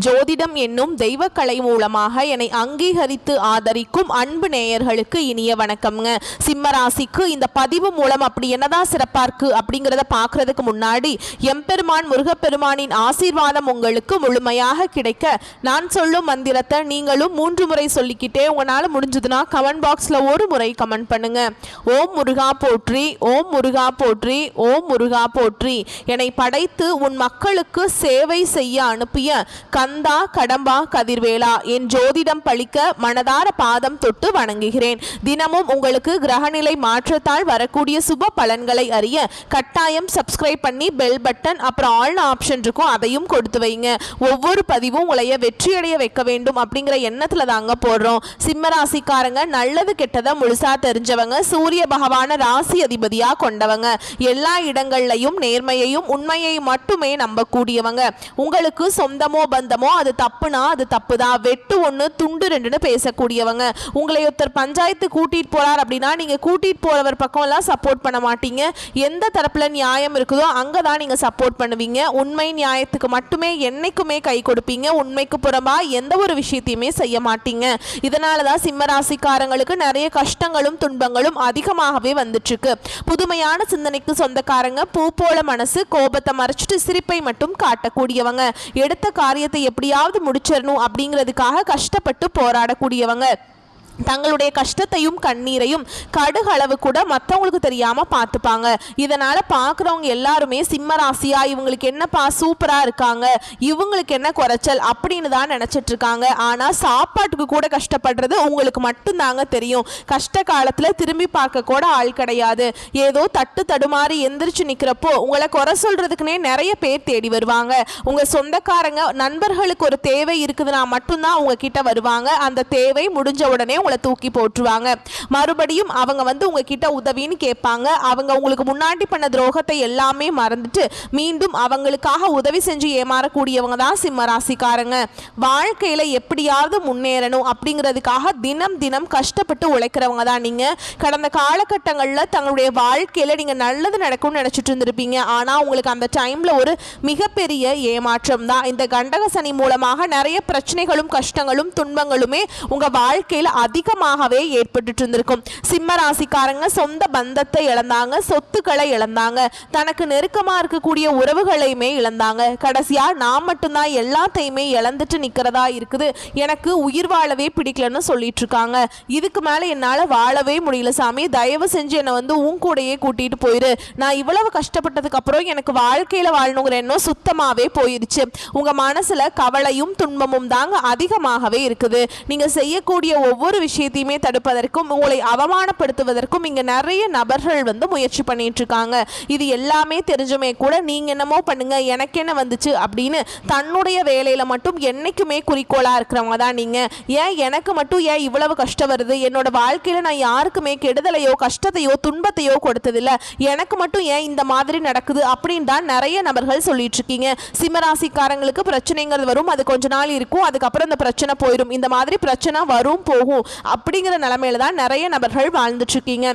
ஜோதிடம் என்னும் தெய்வக்கலை மூலமாக என்னை அங்கீகரித்து ஆதரிக்கும் அன்பு நேயர்களுக்கு இனிய வணக்கம்ங்க. சிம்மராசிக்கு இந்த பதிவு மூலம் அப்படி என்னதான் சிறப்பா இருக்கு அப்படிங்கிறத பார்க்கறதுக்கு முன்னாடி எம்பெருமான் முருகப்பெருமானின் ஆசீர்வாதம் உங்களுக்கு முழுமையாக கிடைக்க நான் சொல்லும் மந்திரத்தை நீங்களும் 3 முறை சொல்லிக்கிட்டே உங்களால் முடிஞ்சதுன்னா கமெண்ட் பாக்ஸில் ஒரு முறை கமெண்ட் பண்ணுங்க. ஓம் முருகா போற்றி, ஓம் முருகா போற்றி, ஓம் முருகா போற்றி. என்னை படைத்து உன் மக்களுக்கு சேவை செய்ய அனுப்பிய கந்தா கடம்பா கதிர்வேலா, என் ஜோதிடம் பழிக்க மனதார பாதம் தொட்டு வணங்குகிறேன். தினமும் உங்களுக்கு கிரகநிலை மாற்றத்தால் வரக்கூடிய சுப பலன்களை அறிய கட்டாயம் சப்ஸ்கிரைப் பண்ணி பெல் பட்டன் அப்புறம் ஆல் ஆப்ஷன் இருக்கும், அதையும் கொடுத்து வைங்க. ஒவ்வொரு பதிவும் உங்களைய வெற்றியடைய வைக்க வேண்டும் அப்படிங்கிற எண்ணத்துல தாங்க போடுறோம். சிம்மராசிக்காரங்க நல்லது கெட்டதை முழுசா தெரிஞ்சவங்க, சூரிய பகவான ராசி அதிபதியா கொண்டவங்க, எல்லா இடங்கள்லையும் நேர்மையையும் உண்மையை மட்டுமே நம்பக்கூடியவங்க. உங்களுக்கு சொந்தமோ பந்தமோ அது தப்புனா அது தப்புதான், வெட்டு ஒன்று துண்டு ரெண்டுன்னு பேசக்கூடியவங்க. உங்களை ஒருத்தர் பஞ்சாயத்து கூட்டிட்டு போறார் அப்படின்னா நீங்க கூட்டிட்டு போறவர் பக்கம் எல்லாம் சப்போர்ட் பண்ண மாட்டீங்க. எந்த தரப்புல நியாயம் இருக்குதோ அங்கதான் நீங்க சப்போர்ட் பண்ணுவீங்க. உண்மை நியாயத்துக்கு மட்டுமே என்னைக்குமே கை கொடுப்பீங்க. உண்மைக்கு புறமா எந்த ஒரு விஷயத்தையுமே செய்ய மாட்டீங்க. இதனாலதான் சிம்மராசிக்காரங்களுக்கு நிறைய கஷ்டங்களும் துன்பங்களும் அதிகமாகவே வந்துட்டு இருக்கு. புதுமையான சிந்தனைக்கு சொந்தக்காரங்க, பூ போல மனசு, கோபத்தை மறைச்சிட்டு சிரிப்பை மட்டும் காட்டக்கூடியவங்க, எடுத்த காரியத்தை எப்படியாவது முடிச்சிடணும் அப்படிங்கிறதுக்காக கஷ்டப்பட்டு போராடக்கூடியவங்க, தங்களுடைய கஷ்டத்தையும் கண்ணீரையும் கடுகளவு கூட மற்றவங்களுக்கு தெரியாம பார்த்துப்பாங்க. இதனால பார்க்குறவங்க எல்லாருமே சிம்மராசியா இவங்களுக்கு என்னப்பா சூப்பரா இருக்காங்க, இவங்களுக்கு என்ன குறைச்சல் அப்படின்னு தான் நினைச்சிட்டு இருக்காங்க. ஆனா சாப்பாட்டுக்கு கூட கஷ்டப்படுறது உங்களுக்கு மட்டும்தாங்க தெரியும். கஷ்ட காலத்துல திரும்பி பார்க்க கூட ஆள் கிடையாது. ஏதோ தட்டு தடுமாறி எந்திரிச்சு நிக்கிறப்போ உங்களை குறை சொல்றதுக்குன்னே நிறைய பேர் தேடி வருவாங்க. உங்க சொந்தக்காரங்க நண்பர்களுக்கு ஒரு தேவை இருக்குதுன்னா மட்டும்தான் உங்க கிட்ட வருவாங்க. அந்த தேவை முடிஞ்ச உடனே உங்களை தூக்கி போட்டுருவாங்க. மறுபடியும் அவங்க உங்ககிட்ட உதவின்னு கேட்பாங்க. அவங்க உங்களுக்கு முன்னாடி பண்ண துரோகத்தை எல்லாமே மறந்துட்டு மீண்டும் அவங்களுக்காக உதவி செஞ்சு ஏமாறக்கூடியவங்க தான் சிம்மராசிக்காரங்க. வாழ்க்கையில எப்படியாவது முன்னேறணும் அப்படிங்கிறதுக்காக தினம் தினம் கஷ்டப்பட்டு உழைக்கிறவங்க தான் நீங்க. கடந்த காலகட்டங்களில் தங்களுடைய வாழ்க்கையில நீங்க நல்லது நடக்கும்னு நினைச்சிட்டு இருந்திருப்பீங்க. ஆனா உங்களுக்கு அந்த டைம்ல ஒரு மிகப்பெரிய ஏமாற்றம் தான். இந்த கண்டக சனி மூலமாக நிறைய பிரச்சனைகளும் கஷ்டங்களும் துன்பங்களுமே உங்க வாழ்க்கையில அதிகமாகவே ஏற்பட்டு இருந்திருக்கும். சிம்ம ராசிக்காரங்க சொந்த பந்தத்தை இழந்தாங்க, சொத்துக்களை இழந்தாங்க, தனக்கு நெருக்கமா இருக்கக்கூடிய உறவுகளையுமே இழந்தாங்க. கடைசியா நான் மட்டும்தான் எல்லாத்தையுமே இழந்துட்டு நிக்கிறதா இருக்குது, எனக்கு உயிர் வாழவே பிடிக்கலன்னு சொல்லிட்டு இருக்காங்க. இதுக்கு மேல என்னால வாழவே முடியல சாமி, தயவு செஞ்சு என்னை உன் கூடையே கூட்டிட்டு போயிரு. நான் இவ்வளவு கஷ்டப்பட்டதுக்கு அப்புறம் எனக்கு வாழ்க்கையில வாழணுங்கிற எண்ணம் சுத்தமாவே போயிருச்சு. உங்க மனசுல கவலையும் துன்பமும் தாங்க அதிகமாகவே இருக்குது. நீங்க செய்யக்கூடிய ஒவ்வொரு விஷயத்தையுமே தடுப்பதற்கும் உங்களை அவமானப்படுத்துவதற்கும் இங்க நிறைய நபர்கள் முயற்சி பண்ணிட்டு இருக்காங்க. இது எல்லாமே தெரிஞ்சுமே கூட நீங்க என்னமோ பண்ணுங்க எனக்கு என்ன வந்துச்சு அப்படின்னு தன்னுடைய வேலையில மட்டும் என்னைக்குமே குறிக்கோளா இருக்கிறவங்க தான் நீங்க. ஏன் எனக்கு மட்டும் ஏன் இவ்வளவு கஷ்டம் வருது, என்னோட வாழ்க்கையில நான் யாருக்குமே கெடுதலையோ கஷ்டத்தையோ துன்பத்தையோ கொடுத்ததில்லை, எனக்கு மட்டும் ஏன் இந்த மாதிரி நடக்குது அப்படின்னு தான் நிறைய நபர்கள் சொல்லிட்டு இருக்கீங்க. சிம்மராசிக்காரங்களுக்கு பிரச்சனைங்கிறது வரும், அது கொஞ்ச நாள் இருக்கும், அதுக்கப்புறம் இந்த பிரச்சனை போயிடும். இந்த மாதிரி பிரச்சனை வரும் போகும் அப்படிங்கிற நிலைமையில தான் நிறைய நபர்கள் வாழ்ந்துட்டு இருக்கீங்க.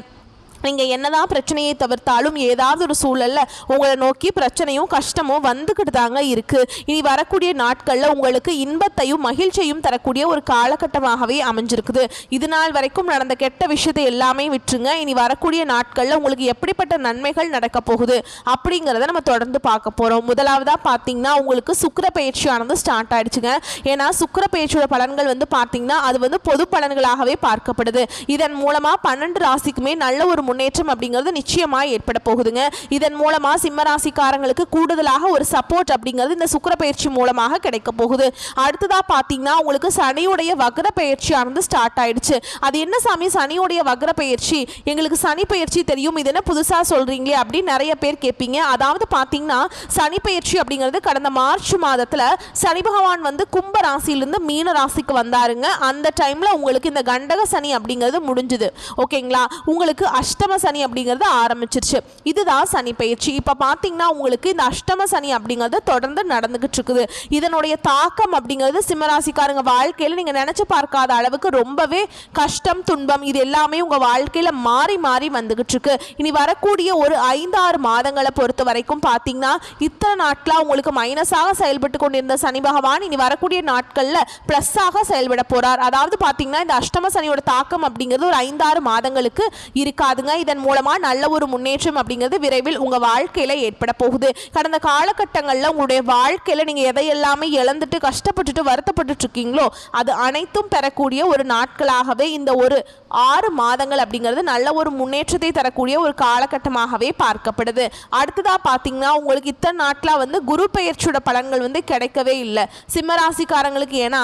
நீங்கள் என்னதான் பிரச்சனையை தவிர்த்தாலும் ஏதாவது ஒரு சூழல்ல உங்களை நோக்கி பிரச்சனையும் கஷ்டமும் வந்துக்கிட்டு தாங்க இருக்குது. இனி வரக்கூடிய நாட்களில் உங்களுக்கு இன்பத்தையும் மகிழ்ச்சியும் தரக்கூடிய ஒரு காலகட்டமாகவே அமைஞ்சிருக்குது. இது நாள் வரைக்கும் நடந்த கெட்ட விஷயத்தை எல்லாமே விட்டுருங்க. இனி வரக்கூடிய நாட்களில் உங்களுக்கு எப்படிப்பட்ட நன்மைகள் நடக்க போகுது அப்படிங்கிறத நம்ம தொடர்ந்து பார்க்க போகிறோம். முதலாவதாக பார்த்தீங்கன்னா உங்களுக்கு சுக்கிர பயிற்சியானது ஸ்டார்ட் ஆயிடுச்சுங்க. ஏன்னா சுக்கிர பயிற்சியோட பலன்கள் பார்த்தீங்கன்னா அது பொது பலன்களாகவே பார்க்கப்படுது. இதன் மூலமாக 12 ராசிக்குமே நல்ல ஒரு முன்னேற்றம் அப்படிங்கிறது நிச்சயமாக ஏற்பட போகுதுங்க. இதன் மூலமா சிம்ம ராசிக்காரங்களுக்கு கூடுதலாக ஒரு சப்போர்ட் அப்படிங்கிறது இந்த சுக்கிர பயிற்சி மூலமாக கிடைக்க போகுது. அடுத்ததா பாத்தீங்கன்னா உங்களுக்கு சனியுடைய வக்ர பயிற்சியானது ஸ்டார்ட் ஆயிடுச்சு. அது என்ன சாமி சனியுடைய வக்ர பயிற்சி, எங்களுக்கு சனி பயிற்சி தெரியும், இது என்ன புதுசா சொல்றீங்களே அப்படின்னு நிறைய பேர் கேட்பீங்க. அதாவது பாத்தீங்கன்னா சனி பயிற்சி அப்படிங்கிறது கடந்த மார்ச் மாதத்துல சனி பகவான் கும்ப ராசியிலிருந்து மீன ராசிக்கு வந்தாருங்க. அந்த டைம்ல உங்களுக்கு இந்த கண்டக சனி அப்படிங்கிறது முடிஞ்சுது. ஓகேங்களா, உங்களுக்கு அஷ்டம சனி அப்படிங்கிறது ஆரம்பிச்சிருச்சு. இதுதான் சனி பயிற்சி. இப்போ பார்த்தீங்கன்னா உங்களுக்கு இந்த அஷ்டம சனி அப்படிங்கிறது தொடர்ந்து நடந்துகிட்டு இருக்குது. இதனுடைய தாக்கம் அப்படிங்கிறது சிம்மராசிக்காரங்க வாழ்க்கையில் நீங்கள் நினைச்சு பார்க்காத அளவுக்கு ரொம்பவே கஷ்டம், துன்பம் இது எல்லாமே உங்கள் வாழ்க்கையில் மாறி மாறி வந்துகிட்டு இருக்கு. இனி வரக்கூடிய ஒரு 5-6 மாதங்களை பொறுத்த வரைக்கும் பார்த்தீங்கன்னா இத்தனை நாட்களாக உங்களுக்கு மைனஸாக செயல்பட்டு கொண்டிருந்த சனி பகவான் இனி வரக்கூடிய நாட்களில் ப்ளஸ்ஸாக செயல்பட போறார். அதாவது பார்த்தீங்கன்னா இந்த அஷ்டம சனியோட தாக்கம் அப்படிங்கிறது ஒரு 5-6 மாதங்களுக்கு இருக்காதுங்க. இதன் மூலமா நல்ல ஒரு முன்னேற்றம் அப்படிங்கிறது விரைவில் உங்க வாழ்க்கையில ஏற்பட போகுது. கடந்த காலகட்டங்களில் உங்களுடைய வாழ்க்கையில நீங்க எதையெல்லாமே இழந்துட்டு கஷ்டப்பட்டுட்டு வருத்தப்பட்டு இருக்கீங்களோ அது அனைத்தும் பெறக்கூடிய ஒரு நாட்களாகவே இந்த ஒரு 6 மாதங்கள் அப்படிங்கிறது நல்ல ஒரு முன்னேற்றத்தை தரக்கூடிய ஒரு காலகட்டமாகவே பார்க்கப்படுது. அடுத்ததா பார்த்தீங்கன்னா உங்களுக்கு இத்தனை நாட்களா குரு பெயர்ச்சியோட பலன்கள் கிடைக்கவே இல்லை சிம்மராசிக்காரங்களுக்கு. ஏன்னா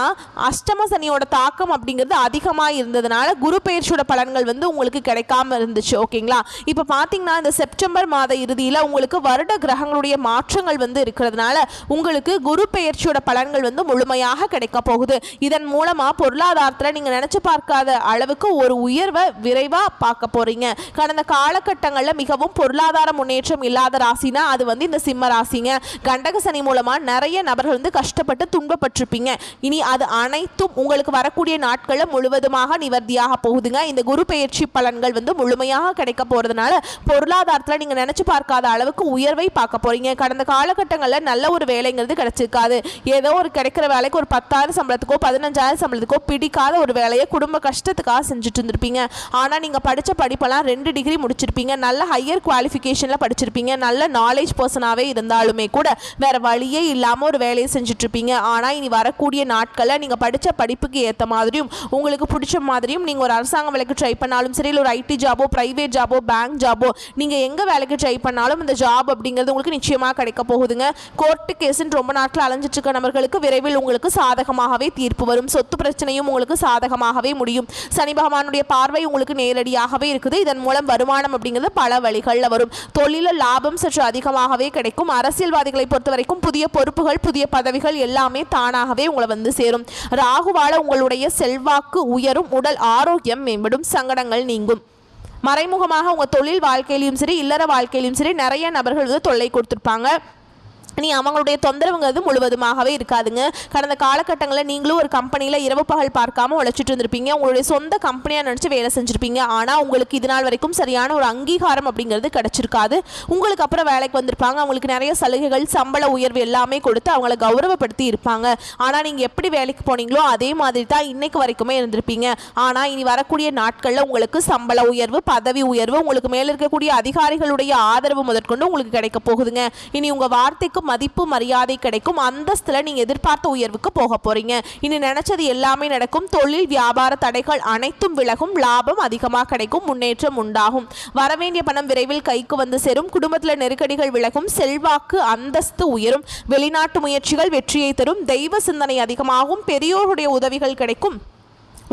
அஷ்டம சனியோட தாக்கம் அப்படிங்கிறது அதிகமாக இருந்ததுனால குரு பெயர்ச்சியோட பலன்கள் உங்களுக்கு கிடைக்காம இருந்துச்சு. ஓகேங்களா? இப்போ பார்த்தீங்கன்னா இந்த செப்டம்பர் மாத இறுதியில் உங்களுக்கு வருட கிரகங்களுடைய மாற்றங்கள் இருக்கிறதுனால உங்களுக்கு குரு பெயர்ச்சியோட பலன்கள் முழுமையாக கிடைக்க போகுது. இதன் மூலமா பொருளாதாரத்தில் நீங்க நினைச்சு பார்க்காத அளவுக்கு ஒரு உயர்வை விரைவா பார்க்க போறீங்க. கடந்த காலகட்டங்களில் மிகவும் பொருளாதார முன்னேற்றம் இல்லாத ராசினா அது இந்த சிம்ம ராசிங்க. கண்டக சனி மூலமா நிறைய நபர்கள் கஷ்டப்பட்டு துன்பப்பட்டிருப்பீங்க. இனி அது அனைத்தும் உங்களுக்கு வரக்கூடிய நாட்களில் முழுவதுமாக நிவர்த்தியாக போகுதுங்க. இந்த குரு பெயர்ச்சி பலன்கள் முழுமையாக கிடைக்க போறதுனால பொருளாதாரத்தில் நீங்க நினைச்சு பார்க்காத அளவுக்கு உயர்வை பார்க்க போறீங்க. கடந்த காலகட்டங்களில் நல்ல ஒரு வேலைங்கிறது கிடைச்சிருக்காது. ஏதோ ஒரு கிடைக்கிற வேலைக்கு ஒரு 10,000 சம்பளத்துக்கோ 15,000 சம்பளத்துக்கோ பிடிக்காத ஒரு வேலையை குடும்ப கஷ்டத்துக்காக செஞ்சுட்டு இருந்திருப்பீங்க. ஆனால் நீங்கள் படித்த படிப்பெல்லாம் 2 டிகிரி முடிச்சிருப்பீங்க, நல்ல ஹையர் குவாலிஃபிகேஷனில் படிச்சிருப்பீங்க, நல்ல நாலேஜ் பர்சனாகவே இருந்தாலுமே கூட வேற வழியே இல்லாமல் ஒரு வேலையை செஞ்சுட்டு இருப்பீங்க. ஆனால் இனி வரக்கூடிய நாட்களில் நீங்கள் படித்த படிப்புக்கு ஏற்ற மாதிரியும் உங்களுக்கு பிடிச்ச மாதிரியும் நீங்கள் ஒரு அரசாங்க வேலைக்கு ட்ரை பண்ணாலும் சரி, இல்லை ஒரு ஐடி ஜாபோ, பிரைவேட் ஜாபோ, பேங்க் ஜாபோ, நீங்கள் எங்கே வேலைக்கு ட்ரை பண்ணாலும் இந்த ஜாப் அப்படிங்கிறது உங்களுக்கு நிச்சயமாக கிடைக்க போகுதுங்க. கோர்ட்டு கேஸுன்னு ரொம்ப நாட்கள் அலைஞ்சிட்டு இருக்க நபர்களுக்கு விரைவில் உங்களுக்கு சாதகமாகவே தீர்ப்பு வரும். சொத்து பிரச்சனையும் உங்களுக்கு சாதகமாகவே முடியும். சனி பகவானுடைய பார்வை உங்களுக்கு நேரடியாகவே இருக்குது. இதன் மூலம் வருமானம் அப்படிங்கிறது பல வழிகளில் வரும். தொழிலில் லாபம் சற்று அதிகமாகவே கிடைக்கும். அரசியல்வாதிகளை பொறுத்த வரைக்கும் புதிய பொறுப்புகள், புதிய பதவிகள் எல்லாமே தானாகவே உங்களை சேரும். ராகுவால உங்களுடைய செல்வாக்கு உயரும், உடல் ஆரோக்கியம் மேம்படும், சங்கடங்கள் நீங்கும். மறைமுகமாக உங்கள் தொழில் வாழ்க்கையிலும் சரி, இல்லற வாழ்க்கையிலும் சரி நிறைய நபர்கள் தொல்லை கொடுத்துருப்பாங்க. நீ அவங்களுடைய தொந்தரவுங்கிறது முழுவதுமாகவே இருக்காதுங்க. கடந்த காலகட்டங்களில் நீங்களும் ஒரு கம்பெனியில் இரவு பகல் பார்க்காம உழைச்சிட்டு இருந்திருப்பீங்க. உங்களுடைய சொந்த கம்பெனியாக நினச்சி வேலை செஞ்சுருப்பீங்க. ஆனால் உங்களுக்கு இது நாள் வரைக்கும் சரியான ஒரு அங்கீகாரம் அப்படிங்கிறது கிடச்சிருக்காது. உங்களுக்கு அப்புறம் வேலைக்கு வந்திருப்பாங்க. அவங்களுக்கு நிறைய சலுகைகள், சம்பள உயர்வு எல்லாமே கொடுத்து அவங்கள கௌரவப்படுத்தி இருப்பாங்க. ஆனால் நீங்கள் எப்படி வேலைக்கு போனீங்களோ அதே மாதிரி தான் இன்னைக்கு வரைக்குமே இருந்திருப்பீங்க. ஆனால் இனி வரக்கூடிய நாட்களில் உங்களுக்கு சம்பள உயர்வு, பதவி உயர்வு, உங்களுக்கு மேலே இருக்கக்கூடிய அதிகாரிகளுடைய ஆதரவு முதற்கொண்டு உங்களுக்கு கிடைக்க போகுதுங்க. இனி உங்கள் வார்த்தைக்கு மதிப்பு மரியாதை கிடைக்கும். அந்தஸ்துல நீங்க எதிர்பார்த்த உயர்வுக்கு போக போறீங்க. இனி நினைச்சது எல்லாமே நடக்கும். தொழில் வியாபார தடைகள் அனைத்தும் விலகும். லாபம் அதிகமாக கிடைக்கும். முன்னேற்றம் உண்டாகும். வரவேண்டிய பணம் விரைவில் கைக்கு சேரும். குடும்பத்தில் நெருக்கடிகள் விலகும். செல்வாக்கு அந்தஸ்து உயரும். வெளிநாட்டு முயற்சிகள் வெற்றியை தரும். தெய்வ சிந்தனை அதிகமாகும். பெரியோருடைய உதவிகள் கிடைக்கும்.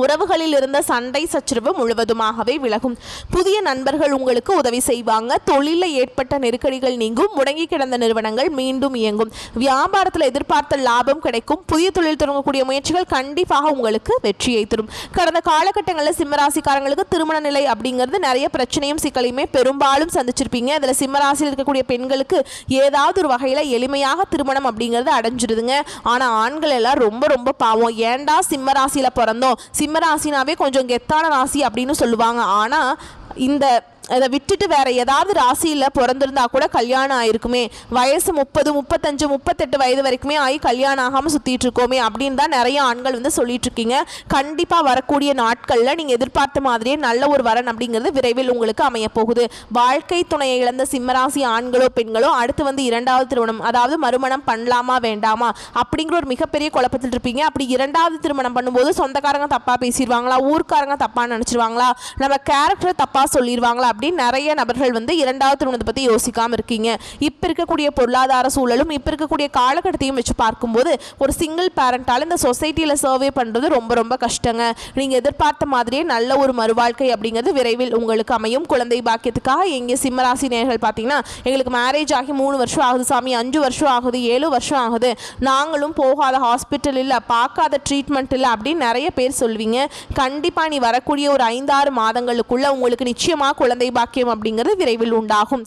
உறவுகளில் இருந்த சண்டை சச்சரவு முழுவதுமாகவே விலகும். புதிய நண்பர்கள் உங்களுக்கு உதவி செய்வாங்க. தொழிலில் ஏற்பட்ட நெருக்கடிகள் நீங்கும். முடங்கி கிடந்த நிறுவனங்கள் மீண்டும் இயங்கும். வியாபாரத்தில் எதிர்பார்த்த லாபம் கிடைக்கும். புதிய தொழில் தொடங்கக்கூடிய முயற்சிகள் கண்டிப்பாக உங்களுக்கு வெற்றியை தரும். கடந்த காலகட்டங்களில் சிம்மராசிக்காரங்களுக்கு திருமண நிலை அப்படிங்கிறது நிறைய பிரச்சனையும் சிக்கலையுமே பெரும்பாலும் சந்திச்சிருப்பீங்க. அதில் சிம்மராசியில் இருக்கக்கூடிய பெண்களுக்கு ஏதாவது ஒரு வகையில் எளிமையாக திருமணம் அப்படிங்கிறது அடைஞ்சிருதுங்க. ஆனால் ஆண்கள் எல்லாம் ரொம்ப ரொம்ப பாவம். ஏண்டா சிம்மராசியில் பிறந்தோம், சிம்மராசினாவே கொஞ்சம் கெத்தான ராசி அப்படின்னு சொல்லுவாங்க. ஆனால் அதை விட்டுட்டு வேற ஏதாவது ராசியில் பிறந்திருந்தா கூட கல்யாணம் ஆயிருக்குமே, வயசு 30, 35, 38 வயது வரைக்குமே ஆகி கல்யாணம் ஆகாமல் சுற்றிட்டு இருக்கோமே அப்படின்னு தான் நிறைய ஆண்கள் சொல்லிட்டு இருக்கீங்க. கண்டிப்பாக வரக்கூடிய நாட்களில் நீங்கள் எதிர்பார்த்த மாதிரியே நல்ல ஒரு வரன் அப்படிங்கிறது விரைவில் உங்களுக்கு அமைய போகுது. வாழ்க்கை துணையை இழந்த சிம்மராசி ஆண்களோ பெண்களோ அடுத்து 2வது திருமணம், அதாவது மறுமணம் பண்ணலாமா வேண்டாமா அப்படிங்கிற ஒரு மிகப்பெரிய குழப்பத்தில் இருப்பீங்க. அப்படி 2வது திருமணம் பண்ணும்போது சொந்தக்காரங்க தப்பாக பேசிடுவாங்களா, ஊர்க்காரங்க தப்பாக நினச்சிருவாங்களா, நம்ம கேரக்டர் தப்பாக சொல்லிடுவாங்களா அப்படின்னு நிறைய நபர்கள் 2வது திருமணத்தை பற்றி யோசிக்காமல் இருக்கீங்க. இப்போ இருக்கக்கூடிய பொருளாதார சூழலும் இப்போ இருக்கக்கூடிய காலகட்டத்தையும் வச்சு பார்க்கும்போது ஒரு சிங்கிள் பேரண்டால் இந்த சொசைட்டியில் சர்வே பண்ணுறது ரொம்ப ரொம்ப கஷ்டங்க. நீங்கள் எதிர்பார்த்த மாதிரியே நல்ல ஒரு மறுவாழ்க்கை அப்படிங்கிறது விரைவில் உங்களுக்கு அமையும். குழந்தை பாக்கியத்துக்காக எங்கே சிம்மராசி நேயர்கள் பார்த்தீங்கன்னா எங்களுக்கு மேரேஜ் ஆகி 3 வருஷம் ஆகுது சாமி, 5 வருஷம் ஆகுது, 7 வருஷம் ஆகுது, நாங்களும் போகாத ஹாஸ்பிட்டல் இல்லை, பார்க்காத ட்ரீட்மெண்ட் இல்லை அப்படின்னு நிறைய பேர் சொல்வீங்க. கண்டிப்பாக நீ வரக்கூடிய ஒரு 5-6 மாதங்களுக்குள்ள உங்களுக்கு நிச்சயமாக குழந்தை குழந்தை பாக்கியம் அப்படிங்கிறது விரைவில் உண்டாகும்.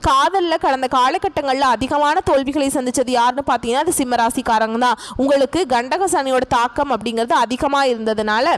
காதலில் கடந்த காலகட்டங்களில் அதிகமான தோல்விகளை சந்தித்தது யாருன்னு பார்த்தீங்கன்னா அது சிம்மராசிக்காரங்க தான். உங்களுக்கு கண்டக சனியோட தாக்கம் அப்படிங்கிறது அதிகமாக இருந்ததுனால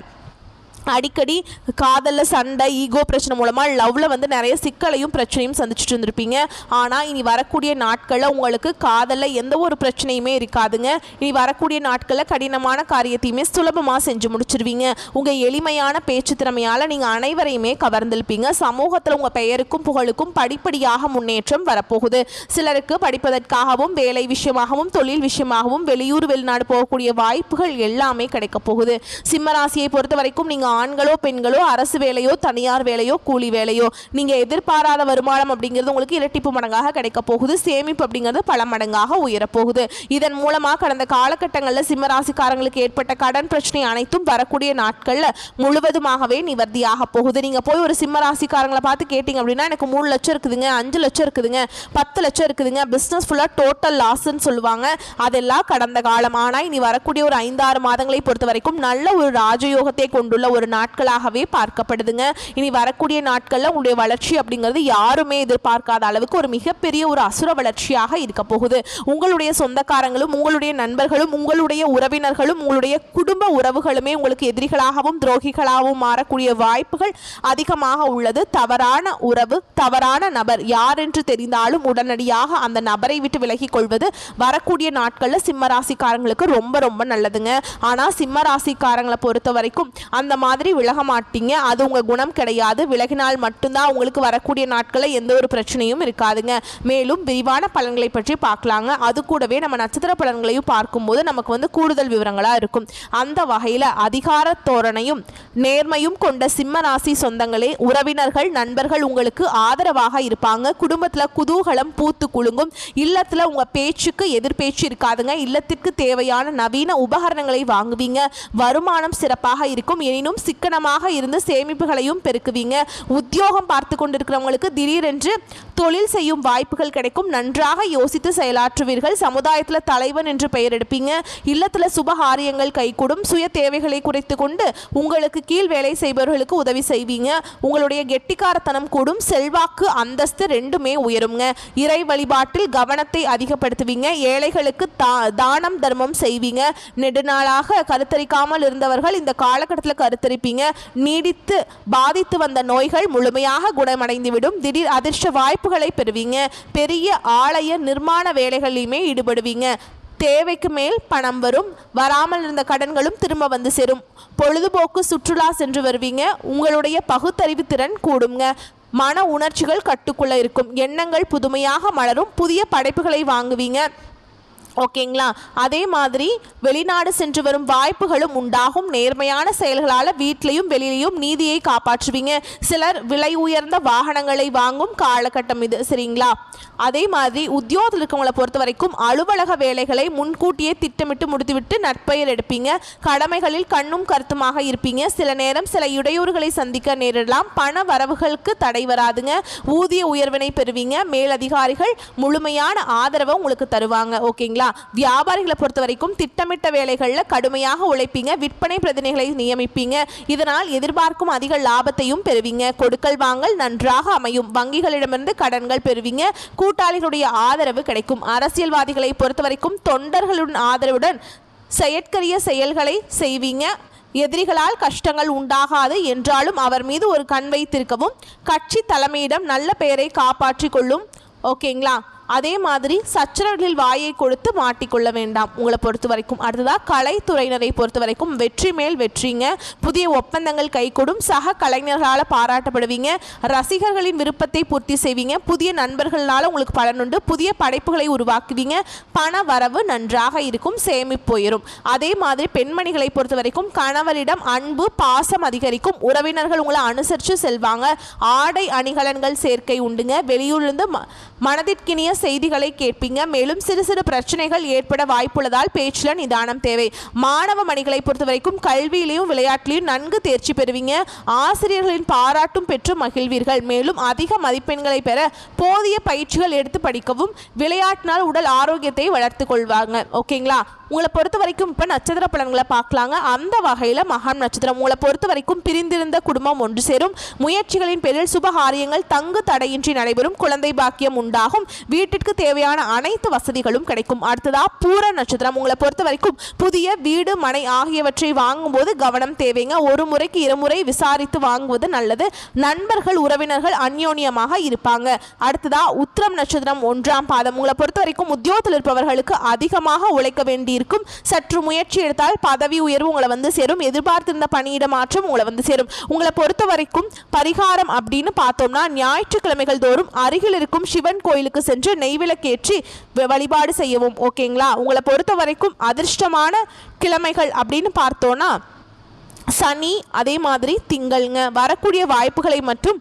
அடிக்கடி காதலில் சண்டை, ஈகோ பிரச்சனை மூலமாக லவ்வில் நிறைய சிக்கலையும் பிரச்சனையும் சந்திச்சுட்டு இருந்திருப்பீங்க. ஆனால் இனி வரக்கூடிய நாட்களில் உங்களுக்கு காதலில் எந்த ஒரு பிரச்சனையுமே இருக்காதுங்க. இனி வரக்கூடிய நாட்களில் கடினமான காரியத்தையுமே சுலபமாக செஞ்சு முடிச்சிருவீங்க. உங்கள் எளிமையான பேச்சு திறமையால் நீங்கள் அனைவரையுமே கவர்ந்திருப்பீங்க. சமூகத்தில் உங்கள் பெயருக்கும் புகழுக்கும் படிப்படியாக முன்னேற்றம் வரப்போகுது. சிலருக்கு படிப்பதற்காகவும் வேலை விஷயமாகவும் தொழில் விஷயமாகவும் வெளியூர் வெளிநாடு போகக்கூடிய வாய்ப்புகள் எல்லாமே கிடைக்க போகுது. சிம்மராசியை பொறுத்த வரைக்கும் நீங்கள் ஆண்களோ பெண்களோ அரசு வேலையோ தனியார் வேலையோ கூலி வேலையோ நீங்கள் எதிர்பாராத வருமானம் அப்படிங்கிறது உங்களுக்கு இரட்டிப்பு மடங்காக கிடைக்க போகுது. சேமிப்பு அப்படிங்கிறது பல மடங்காக உயரப்போகுது. இதன் மூலமாக கடந்த காலகட்டங்களில் சிம்மராசிக்காரங்களுக்கு ஏற்பட்ட கடன் பிரச்சனை அனைத்தும் வரக்கூடிய நாட்களில் முழுவதுமாகவே நிவர்த்தியாக போகுது. நீங்கள் போய் ஒரு சிம்மராசிக்காரங்களை பார்த்து கேட்டிங்க அப்படின்னா எனக்கு 3 லட்சம் இருக்குதுங்க, 5 லட்சம் இருக்குதுங்க, 10 லட்சம் இருக்குதுங்க, பிஸ்னஸ் ஃபுல்லாக டோட்டல் லாஸ்ன்னு சொல்லுவாங்க. அதெல்லாம் கடந்த காலம். ஆனால் இனி வரக்கூடிய ஒரு 5-6 மாதங்களை பொறுத்த வரைக்கும் நல்ல ஒரு ராஜயோகத்தை கொண்டுள்ள ஒரு நாட்களாகவே பார்க்கப்படுதுங்க. இனி வரக்கூடிய நாட்களில் உங்களுடைய வளர்ச்சி அப்படிங்கிறது யாருமே எதிர்பார்க்காத அளவுக்கு ஒரு மிகப்பெரிய ஒரு அசுர வளர்ச்சியாக இருக்க போகுது. உங்களுடைய சொந்தக்காரங்களும் உங்களுடைய நண்பர்களும் உங்களுடைய உறவினர்களும் உங்களுடைய குடும்ப உறவுகளுமே உங்களுக்கு எதிரிகளாகவும் துரோகிகளாகவும் மாறக்கூடிய வாய்ப்புகள் அதிகமாக உள்ளது. தவறான உறவு, தவறான நபர் யார் என்று தெரிந்தாலும் உடனடியாக அந்த நபரை விட்டு விலகிக் கொள்வது வரக்கூடிய நாட்களில் சிம்மராசிக்காரங்களுக்கு ரொம்ப ரொம்ப நல்லதுங்க. ஆனால் சிம்மராசிக்காரங்களை பொறுத்த வரைக்கும் அந்த மாதிரி விலக மாட்டீங்க. அது உங்க குணம் கிடையாது. விலகினால் மட்டும்தான் உங்களுக்கு வரக்கூடிய நாட்களில் எந்த ஒரு பிரச்சனையும் இருக்காதுங்க. மேலும் விரிவான பலன்களை பற்றி பார்க்கலாங்க. அது கூடவே நம்ம நட்சத்திர பலன்களையும் பார்க்கும்போது நமக்கு கூடுதல் விவரங்களா இருக்கும். அந்த வகையில் அதிகார தோரணையும் நேர்மையும் கொண்ட சிம்ம ராசி சொந்தங்களே, உறவினர்கள் நண்பர்கள் உங்களுக்கு ஆதரவாக இருப்பாங்க. குடும்பத்தில் குதூகலம் பூத்து குலுங்கும். இல்லத்தில் உங்க பேச்சுக்கு எதிர்பேச்சு இருக்காதுங்க. இல்லத்திற்கு தேவையான நவீன உபகரணங்களை வாங்குவீங்க. வருமானம் சிறப்பாக இருக்கும். எனினும் சிக்கனமாக இருந்து சேமிப்புகளையும் பெருக்குவீங்க. உத்தியோகம் பார்த்து கொண்டிருக்கிறவங்களுக்கு திடீரென்று தொழில் செய்யும் வாய்ப்புகள் கிடைக்கும். நன்றாக யோசித்து செயலாற்றுவீர்கள். சமுதாயத்தில் தலைவன் என்று பெயர் எடுப்பீங்க. இல்லத்தில் சுபகாரியங்கள் கைகூடும். சுய தேவைகளை குறைத்து கொண்டு உங்களுக்கு கீழ் வேலை செய்பவர்களுக்கு உதவி செய்வீங்க. உங்களுடைய கெட்டிக்காரத்தனம் கூடும். செல்வாக்கு அந்தஸ்து ரெண்டுமே உயருங்க. இறை வழிபாட்டில் கவனத்தை அதிகப்படுத்துவீங்க. ஏழைகளுக்கு தானம் தர்மம் செய்வீங்க. நெடுநாளாக கருத்தரிக்காமல் இருந்தவர்கள் இந்த காலகட்டத்தில் கருத்தரிப்பீங்க. நீடித்து பாதித்து வந்த நோய்கள் முழுமையாக குணமடைந்துவிடும். திடீர் அதிர்ஷ்ட வாய்ப்புகளை பெறுவீங்க. பெரிய ஆலய நிர்மாண வேலைகளிலுமே ஈடுபடுவீங்க. தேவைக்கு மேல் பணம் வரும். வராமல் இருந்த கடன்களும் திரும்ப வந்து சேரும். பொழுதுபோக்கு சுற்றுலா சென்று வருவீங்க. உங்களுடைய பகுத்தறிவு திறன் கூடுங்க. மன உணர்ச்சிகள் கட்டுக்குள்ள இருக்கும். எண்ணங்கள் புதுமையாக மலரும். புதிய படைப்புகளை வாங்குவீங்க. ஓகேங்களா? அதே மாதிரி வெளிநாடு சென்று வரும் வாய்ப்புகளும் உண்டாகும். நேர்மையான செயல்களால் வீட்டிலையும் வெளியிலையும் நீதியை காப்பாற்றுவீங்க. சிலர் விலை உயர்ந்த வாகனங்களை வாங்கும் காலகட்டம் இது. சரிங்களா? அதே மாதிரி உத்தியோகத்தில் இருக்கவங்களை பொறுத்த வரைக்கும் அலுவலக வேலைகளை முன்கூட்டியே திட்டமிட்டு முடித்துவிட்டு நற்பெயர் எடுப்பீங்க. கடமைகளில் கண்ணும் கருத்துமாக இருப்பீங்க. சில நேரம் சில இடையூறுகளை சந்திக்க நேரிடலாம். பண வரவுகளுக்கு தடை வராதுங்க. ஊதிய உயர்வினை பெறுவீங்க. மேலதிகாரிகள் முழுமையான ஆதரவை உங்களுக்கு தருவாங்க. ஓகேங்களா? வியாபாரிகளை பொறுத்த வரைக்கும் திட்டமிட்ட வேலைகளில் கடுமையாக உழைப்பீங்க. விற்பனை பிரதிநிதிகளை நியமிப்பீங்க. இதனால் எதிர்பார்க்கும் அதிக லாபத்தையும் பெறுவீங்க. கொடுக்கல் வாங்கல் நன்றாக அமையும். வங்கிகளிடமிருந்து கடன்கள் பெறுவீங்க. கூட்டாளிகளுடைய ஆதரவு கிடைக்கும். அரசியல்வாதிகளை பொறுத்த வரைக்கும் தொண்டர்களுடன் ஆதரவுடன் செயற்கரிய செயல்களை செய்வீங்க. எதிரிகளால் கஷ்டங்கள் உண்டாகாது என்றாலும் அவர் மீது ஒரு கண் வைத்திருக்கவும். கட்சி தலைமையிடம் நல்ல பெயரை காப்பாற்றிக் கொள்ளும். ஓகேங்களா? அதே மாதிரி சச்சரவுகளில் வாயை கொடுத்து மாட்டிக்கொள்ள வேண்டாம் உங்களை பொறுத்த வரைக்கும். அடுத்ததாக கலைத்துறையினரை பொறுத்த வரைக்கும் வெற்றி மேல் வெற்றிங்க. புதிய ஒப்பந்தங்கள் கைகூடும். சக கலைஞர்களால் பாராட்டப்படுவீங்க. ரசிகர்களின் விருப்பத்தை பூர்த்தி செய்வீங்க. புதிய நண்பர்களால் உங்களுக்கு பலனுண்டு. புதிய படைப்புகளை உருவாக்குவீங்க. பண வரவு நன்றாக இருக்கும். சேமிப்பு உயரும். அதே மாதிரி பெண்மணிகளை பொறுத்த வரைக்கும் கணவரிடம் அன்பு பாசம் அதிகரிக்கும். உறவினர்கள் உங்களை அனுசரித்து செல்வாங்க. ஆடை அணிகலன்கள் சேர்க்கை உண்டுங்க. வெளியூரிலிருந்து மனதிற்கினிய செய்திகளை கேட்பீங்க. மேலும் சிறு சிறு பிரச்சனைகள் ஏற்பட வாய்ப்புள்ளதால் பேச்சில் நிதானம் தேவை. மாணவ மணிகளை பொறுத்த வரைக்கும் கல்வியிலையும் விளையாட்டிலையும் நன்கு தேர்ச்சி பெறுவீங்க. ஆசிரியர்களின் பாராட்டும் பெற்று மகிழ்வீர்கள். மேலும் அதிக மதிப்பெண்களை பெற போதிய பயிற்சிகள் எடுத்து படிக்கவும். விளையாட்டினால் உடல் ஆரோக்கியத்தை வளர்த்து கொள்வாங்க. ஓகேங்களா? உங்களை பொறுத்த வரைக்கும் இப்போ நட்சத்திர பலன்களை பார்க்கலாங்க. அந்த வகையில் மகம் நட்சத்திரம் உங்களை பொறுத்த வரைக்கும் பிரிந்திருந்த குடும்பம் ஒன்று சேரும், முயற்சிகளின் பேரில் சுபகாரியங்கள் தங்கு தடையின்றி நடைபெறும், குழந்தை பாக்கியம் உண்டாகும், வீட்டிற்கு தேவையான அனைத்து வசதிகளும் கிடைக்கும். அடுத்ததா பூர நட்சத்திரம் உங்களை பொறுத்த வரைக்கும் புதிய வீடு மனை ஆகியவற்றை வாங்கும்போது கவனம் தேவைங்க. ஒரு முறைக்கு இருமுறை விசாரித்து வாங்குவது நல்லது. நண்பர்கள் உறவினர்கள் அந்யோன்யமாக இருப்பாங்க. அடுத்ததா உத்திரம் நட்சத்திரம் 1ஆம் பாதம் உங்களை பொறுத்த வரைக்கும் உத்தியோகத்தில் இருப்பவர்களுக்கு அதிகமாக உழைக்க வேண்டியிருக்கும். சற்று முயற்சி எடுத்தால் பதவி உயர்வு உங்களை வந்து சேரும். எதிர்பார்த்திருந்த பணியிட மாற்றம் உங்களை வந்து சேரும். உங்களை பொறுத்த வரைக்கும் பரிகாரம் அப்படின்னு பார்த்தோம்னா ஞாயிற்றுக்கிழமைகள் தோறும் அருகில் இருக்கும் சிவன் கோயிலுக்கு சென்று நெய்விளக்கேற்றி வழிபாடு செய்யவும். ஓகேங்களா? உங்களை பொறுத்த வரைக்கும் அதிர்ஷ்டமான கிழமைகள் அப்படின்னு பார்த்தோன்னா சனி, அதே மாதிரி திங்கள்ங்க. வரக்கூடிய வாய்ப்புகளை மற்றும்